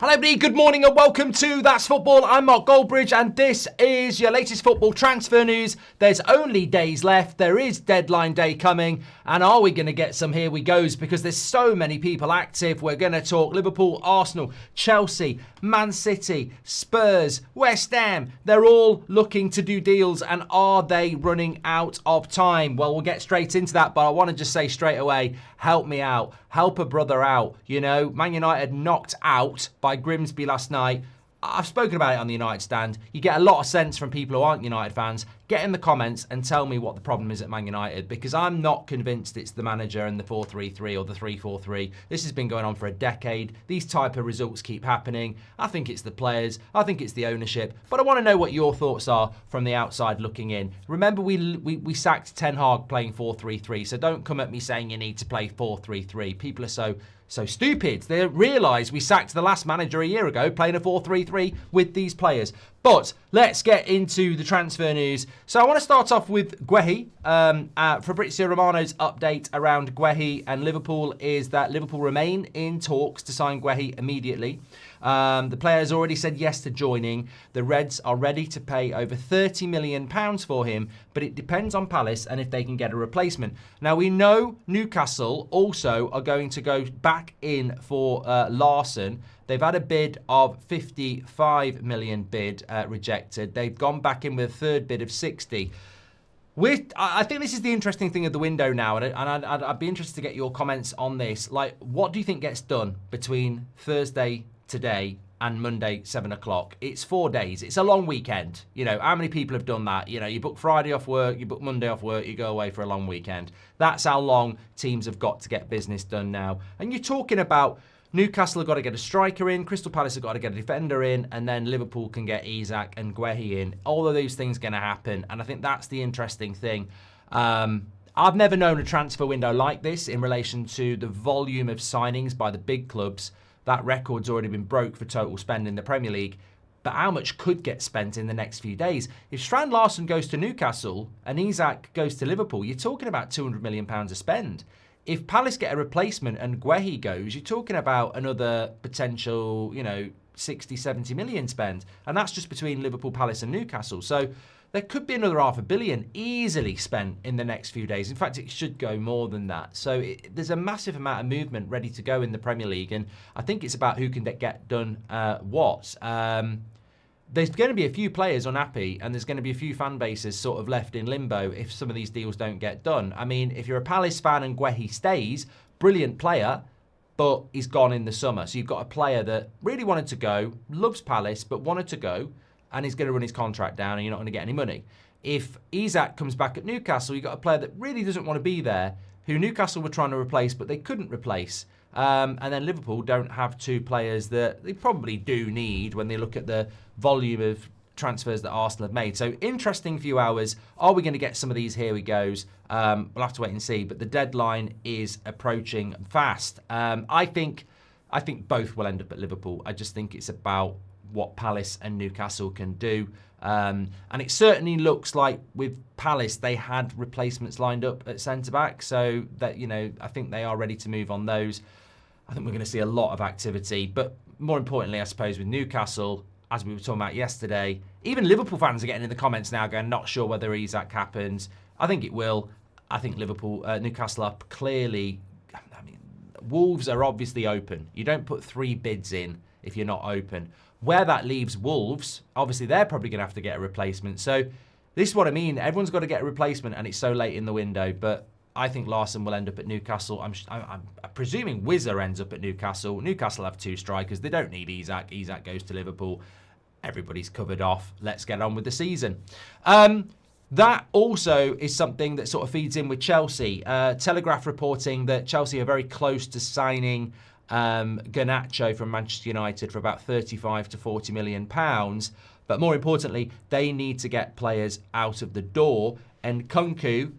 Hello everybody, good morning and welcome to That's Football. I'm Mark Goldbridge and this is your latest football transfer news. There's only days left, there is deadline day coming, and are we going to get some here we goes because there's so many people active. We're going to talk Liverpool, Arsenal, Chelsea, Man City, Spurs, West Ham. They're all looking to do deals, and are they running out of time? Well, we'll get straight into that, but I want to just say straight away, help me out. Help a brother out. You know, Man United knocked out by Grimsby last night. I've spoken about it on the United stand. You get a lot of sense from people who aren't United fans. Get in the comments and tell me what the problem is at Man United, because I'm not convinced it's the manager and the 4-3-3 or the 3-4-3. This has been going on for a decade. These type of results keep happening. I think it's the players. I think it's the ownership. But I want to know what your thoughts are from the outside looking in. Remember, we sacked Ten Hag playing 4-3-3, so don't come at me saying you need to play 4-3-3. People are so stupid. They realise we sacked the last manager a year ago playing a 4-3-3 with these players. But let's get into the transfer news. So I want to start off with Guehi. Fabrizio Romano's update around Guehi and Liverpool is that Liverpool remain in talks to sign Guehi immediately. The player has already said yes to joining. The Reds are ready to pay over £30 million for him, but it depends on Palace and if they can get a replacement. Now, we know Newcastle also are going to go back in for Larsson. They've had a bid of 55 million bid rejected. They've gone back in with a third bid of 60. I think this is the interesting thing of the window now, and I'd be interested to get your comments on this. Like, what do you think gets done between Thursday today and Monday 7 o'clock? It's 4 days. It's a long weekend. You know, how many people have done that? You know, you book Friday off work, you book Monday off work, you go away for a long weekend. That's how long teams have got to get business done now. And you're talking about Newcastle have got to get a striker in, Crystal Palace have got to get a defender in, and then Liverpool can get Isak and Guehi in. All of those things are going to happen, and I think that's the interesting thing. I've never known a transfer window like this in relation to the volume of signings by the big clubs. That record's already been broke for total spend in the Premier League. But how much could get spent in the next few days? If Strand Larsen goes to Newcastle and Isak goes to Liverpool, you're talking about £200 million of spend. If Palace get a replacement and Guehi goes, you're talking about another potential, 60, 70 million spend. And that's just between Liverpool, Palace and Newcastle. So there could be another £500 million easily spent in the next few days. In fact, it should go more than that. So there's a massive amount of movement ready to go in the Premier League. And I think it's about who can get done what. There's going to be a few players unhappy, and there's going to be a few fan bases sort of left in limbo if some of these deals don't get done. I mean, if you're a Palace fan and Guehi stays, brilliant player, but he's gone in the summer. So you've got a player that really wanted to go, loves Palace, but wanted to go, and he's going to run his contract down, and you're not going to get any money. If Isak comes back at Newcastle, you've got a player that really doesn't want to be there, who Newcastle were trying to replace, but they couldn't replace. And then Liverpool don't have two players that they probably do need when they look at the volume of transfers that Arsenal have made. So interesting few hours. Are we going to get some of these? Here we goes. We'll have to wait and see. But the deadline is approaching fast. I think both will end up at Liverpool. I just think it's about what Palace and Newcastle can do. And it certainly looks like with Palace, they had replacements lined up at centre-back. So that, I think they are ready to move on those. I think we're going to see a lot of activity. But more importantly, I suppose, with Newcastle, as we were talking about yesterday, even Liverpool fans are getting in the comments now going, not sure whether Isak happens. I think it will. I think Newcastle are clearly, Wolves are obviously open. You don't put 3 bids in if you're not open. Where that leaves Wolves, obviously they're probably going to have to get a replacement. So this is what I mean. Everyone's got to get a replacement, and it's so late in the window. But I think Larson will end up at Newcastle. I'm presuming Wizard ends up at Newcastle. Newcastle have 2 strikers. They don't need Isak. Isak goes to Liverpool. Everybody's covered off. Let's get on with the season. That also is something that sort of feeds in with Chelsea. Telegraph reporting that Chelsea are very close to signing Garnacho from Manchester United for about 35 to 40 million pounds. But more importantly, they need to get players out of the door. And Kunku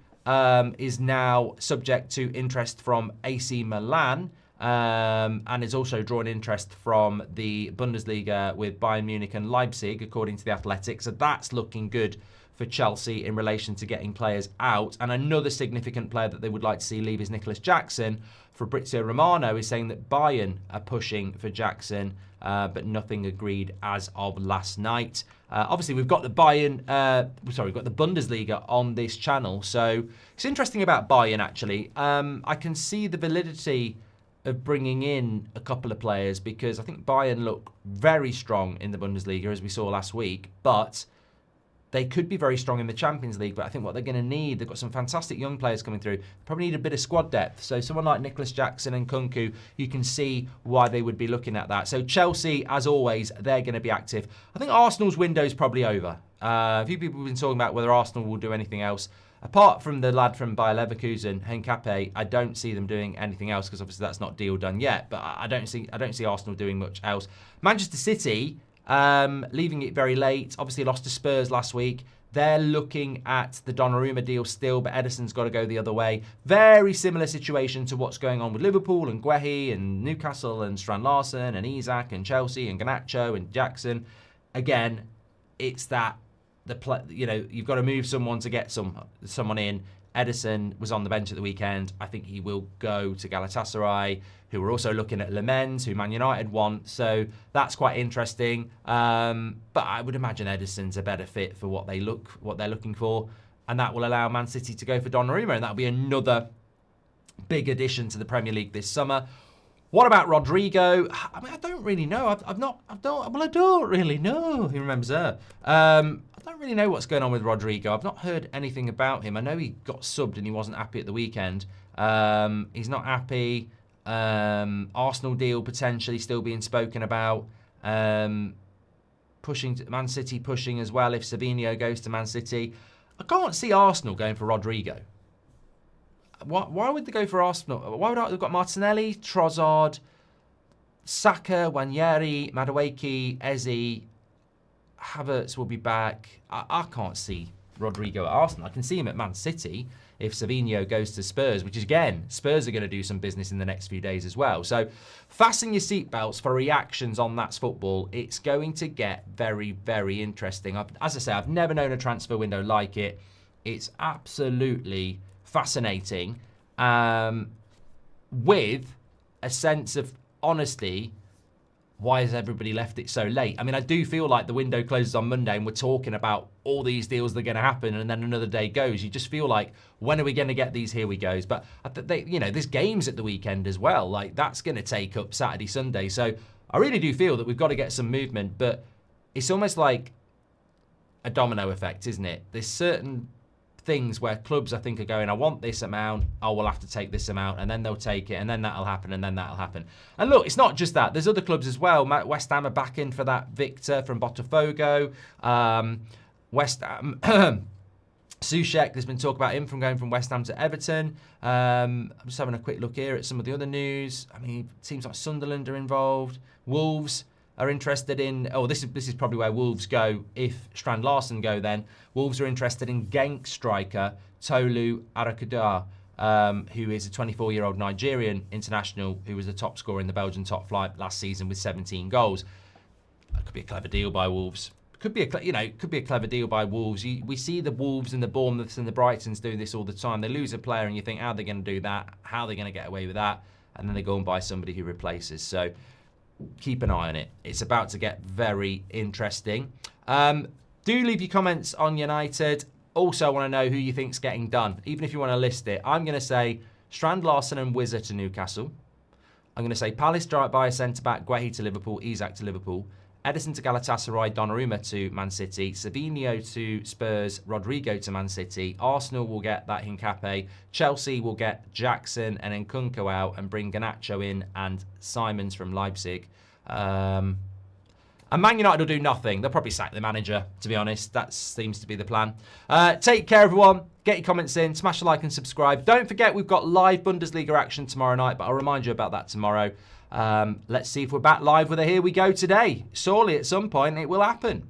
is now subject to interest from AC Milan and is also drawn interest from the Bundesliga with Bayern Munich and Leipzig, according to The Athletic. So that's looking good for Chelsea in relation to getting players out. And another significant player that they would like to see leave is Nicholas Jackson. Fabrizio Romano is saying that Bayern are pushing for Jackson but nothing agreed as of last night. Obviously, we've got the we've got the Bundesliga on this channel, so it's interesting about Bayern, actually. I can see the validity of bringing in a couple of players because I think Bayern look very strong in the Bundesliga, as we saw last week, but they could be very strong in the Champions League. But I think what they're going to need, they've got some fantastic young players coming through, probably need a bit of squad depth. So someone like Nicholas Jackson and Kunku, you can see why they would be looking at that. So Chelsea, as always, they're going to be active. I think Arsenal's window is probably over. A few people have been talking about whether Arsenal will do anything else. Apart from the lad from Bayer Leverkusen, Henkape, I don't see them doing anything else because obviously that's not deal done yet. But I don't see Arsenal doing much else. Manchester City, leaving it very late. Obviously lost to Spurs last week. They're looking at the Donnarumma deal still, but Ederson's got to go the other way. Very similar situation to what's going on with Liverpool and Guehi and Newcastle and Strand Larsen and Isak and Chelsea and Garnacho and Jackson. Again, it's that you've got to move someone to get someone in. Ederson was on the bench at the weekend. I think he will go to Galatasaray, who are also looking at Le Mans, who Man United want. So that's quite interesting. But I would imagine Ederson's a better fit for what they're looking for, and that will allow Man City to go for Donnarumma, and that'll be another big addition to the Premier League this summer. What about Rodrygo? I mean, I don't really know. I don't really know. He remembers her. I don't really know what's going on with Rodrygo. I've not heard anything about him. I know he got subbed and he wasn't happy at the weekend. He's not happy. Arsenal deal potentially still being spoken about. Pushing to Man City, pushing as well if Savinho goes to Man City. I can't see Arsenal going for Rodrygo. Why would they go for Arsenal? Why would they've got Martinelli, Trossard, Saka, Wanyeri, Madueke, Eze, Havertz will be back. I can't see Rodrygo at Arsenal. I can see him at Man City if Savinho goes to Spurs, which is, again, Spurs are going to do some business in the next few days as well. So fasten your seatbelts for reactions on That's Football. It's going to get very, very interesting. As I say, I've never known a transfer window like it. It's absolutely fascinating, with a sense of honesty. Why has everybody left it so late? I mean, I do feel like the window closes on Monday and we're talking about all these deals that are going to happen, and then another day goes. You just feel like, when are we going to get these here we goes? But there's games at the weekend as well. Like, that's going to take up Saturday, Sunday. So I really do feel that we've got to get some movement, but it's almost like a domino effect, isn't it? There's certain things where clubs, I think, are going, I want this amount, we'll have to take this amount, and then they'll take it, and then that'll happen, and then that'll happen. And look, it's not just that. There's other clubs as well. West Ham are back in for that Victor from Botafogo. West Ham, Soucek, there's been talk about him going from West Ham to Everton. I'm just having a quick look here at some of the other news. I mean, it seems like Sunderland are involved. Wolves are interested in, this is probably where Wolves go if Strand Larsen go then. Wolves are interested in Genk striker Tolu Arakada, who is a 24-year-old Nigerian international who was the top scorer in the Belgian top flight last season with 17 goals. That could be a clever deal by Wolves. Could be a clever deal by Wolves. We see the Wolves and the Bournemouths and the Brightons do this all the time. They lose a player and you think, how are they going to do that? How are they going to get away with that? And then they go and buy somebody who replaces. So keep an eye on it. It's about to get very interesting. Do leave your comments on United. Also, I want to know who you think's getting done, even if you want to list it. I'm going to say Strand Larsen and Wizard to Newcastle. I'm going to say Palace by a centre-back, Guehi to Liverpool, Isak to Liverpool. Edison to Galatasaray, Donnarumma to Man City, Savinho to Spurs, Rodrygo to Man City. Arsenal will get that Henkape. Chelsea will get Jackson and Nkunku out and bring Garnacho in and Simons from Leipzig. And Man United will do nothing. They'll probably sack the manager, to be honest. That seems to be the plan. Take care, everyone. Get your comments in. Smash a like and subscribe. Don't forget, we've got live Bundesliga action tomorrow night, but I'll remind you about that tomorrow. Let's see if we're back live with a Here We Go today. Surely at some point it will happen.